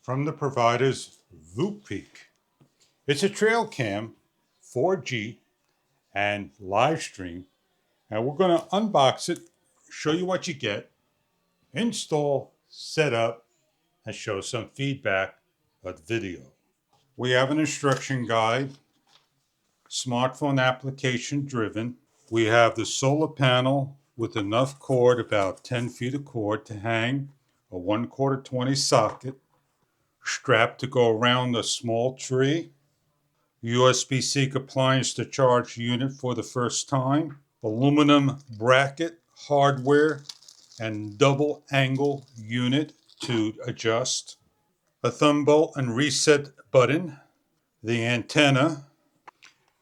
from the providers VOOPEAK. It's a trail cam, 4G, and live stream. And we're going to unbox it, show you what you get, install, set up, and show some feedback of the video. We have an instruction guide, smartphone application driven. We have the solar panel with enough cord, about 10 feet of cord, to hang a 1/4 20 socket, strap to go around a small tree, USB-C appliance to charge unit for the first time, aluminum bracket, hardware, and double angle unit to adjust, a thumb bolt and reset button, the antenna,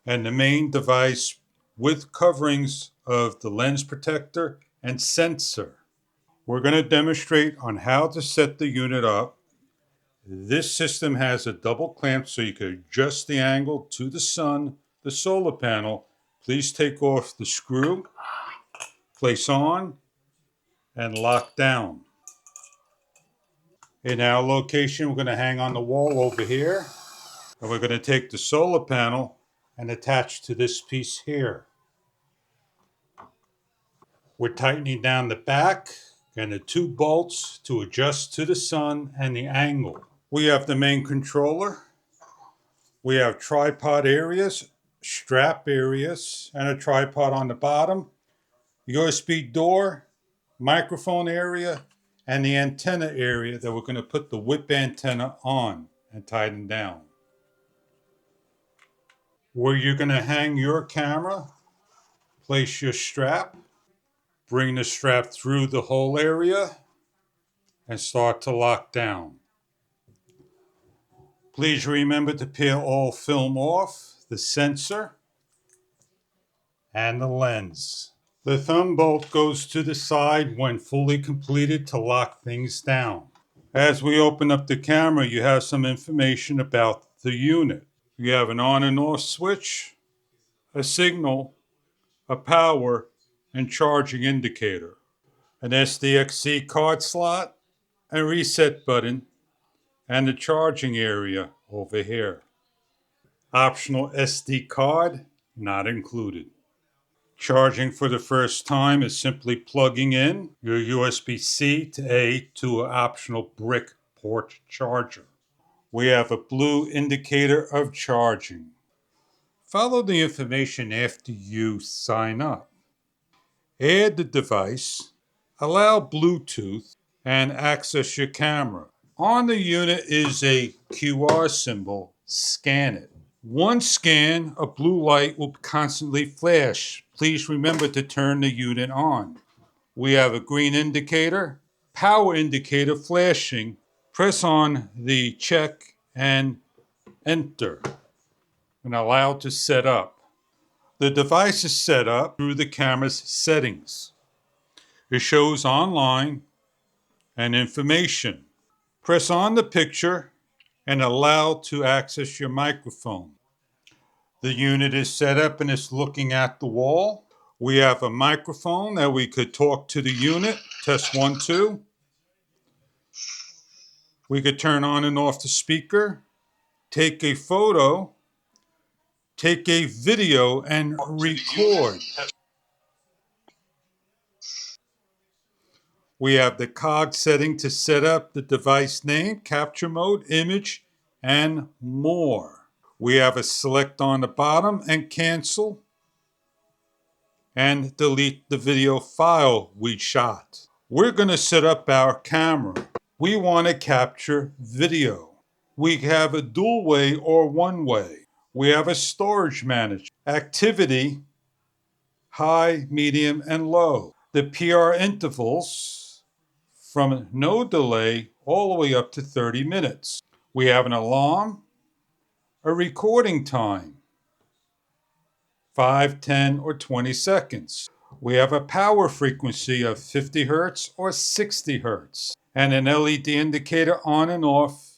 and the main device with coverings of the lens protector and sensor. We're going to demonstrate on how to set the unit up. This system has a double clamp so you can adjust the angle to the sun, the solar panel. Please take off the screw, place on, and lock down. In our location, we're going to hang on the wall over here. And we're going to take the solar panel and attach to this piece here. We're tightening down the back and the two bolts to adjust to the sun and the angle. We have the main controller. We have tripod areas, strap areas, and a tripod on the bottom, USB door, microphone area, and the antenna area that we're going to put the whip antenna on and tighten down. Where you're going to hang your camera, place your strap, bring the strap through the whole area, and start to lock down. Please remember to peel all film off, the sensor, and the lens. The thumb bolt goes to the side when fully completed to lock things down. As we open up the camera, you have some information about the unit. You have an on and off switch, a signal, a power, and charging indicator, an SDXC card slot, a reset button, and the charging area over here. Optional SD card, not included. Charging for the first time is simply plugging in your USB-C to A to an optional brick port charger. We have a blue indicator of charging. Follow the information after you sign up. Add the device, allow Bluetooth, and access your camera. On the unit is a QR symbol. Scan it. Once scanned, a blue light will constantly flash. Please remember to turn the unit on. We have a green indicator, power indicator flashing. Press on the check and enter and allow to set up. The device is set up through the camera's settings. It shows online and information. Press on the picture and allow to access your microphone. The unit is set up and it's looking at the wall. We have a microphone that we could talk to the unit. Test 1, 2. We could turn on and off the speaker, take a photo, take a video, and record. We have the cog setting to set up the device name, capture mode, image, and more. We have a select on the bottom and cancel and delete the video file we shot. We're going to set up our camera. We want to capture video. We have a dual way or one way. We have a storage manager, activity, high, medium, and low. The PR intervals from no delay all the way up to 30 minutes. We have an alarm, a recording time, 5, 10, or 20 seconds. We have a power frequency of 50 hertz or 60 hertz, and an LED indicator on and off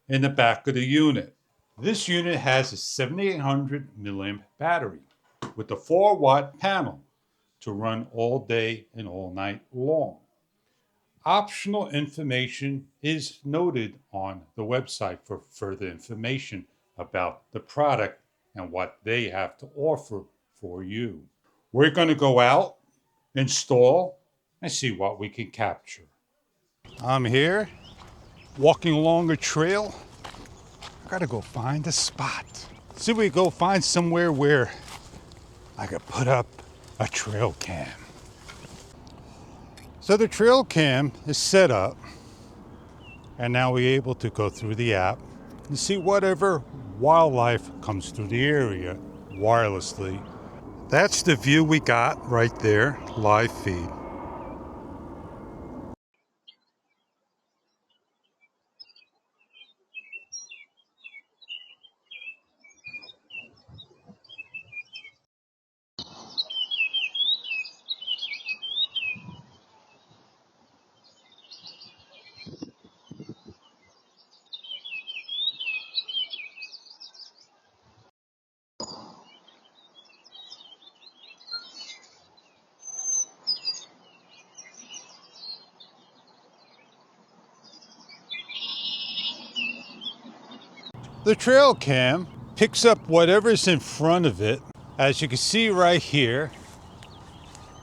in the back of the unit. This unit has a 7800 milliamp battery with a 4-watt panel to run all day and all night long. Optional information is noted on the website for further information about the product and what they have to offer for you. We're going to go out, install, and see what we can capture. I'm here, walking along a trail. I gotta go find a spot. See if we go find somewhere where I could put up a trail cam. So the trail cam is set up, and now we're able to go through the app and see whatever wildlife comes through the area wirelessly. That's the view we got right there, live feed. The trail cam picks up whatever's in front of it. As you can see right here,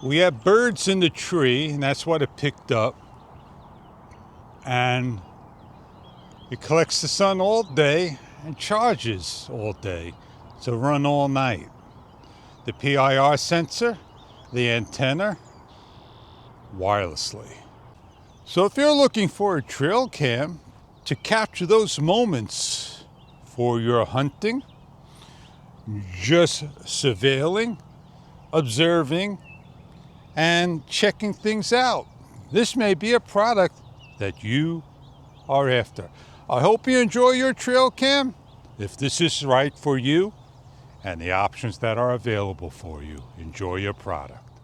we have birds in the tree, and that's what it picked up. And it collects the sun all day and charges all day to run all night. The PIR sensor, the antenna, wirelessly. So if you're looking for a trail cam to capture those moments for your hunting, just surveilling, observing, and checking things out, this may be a product that you are after. I hope you enjoy your trail cam. If this is right for you and the options that are available for you, enjoy your product.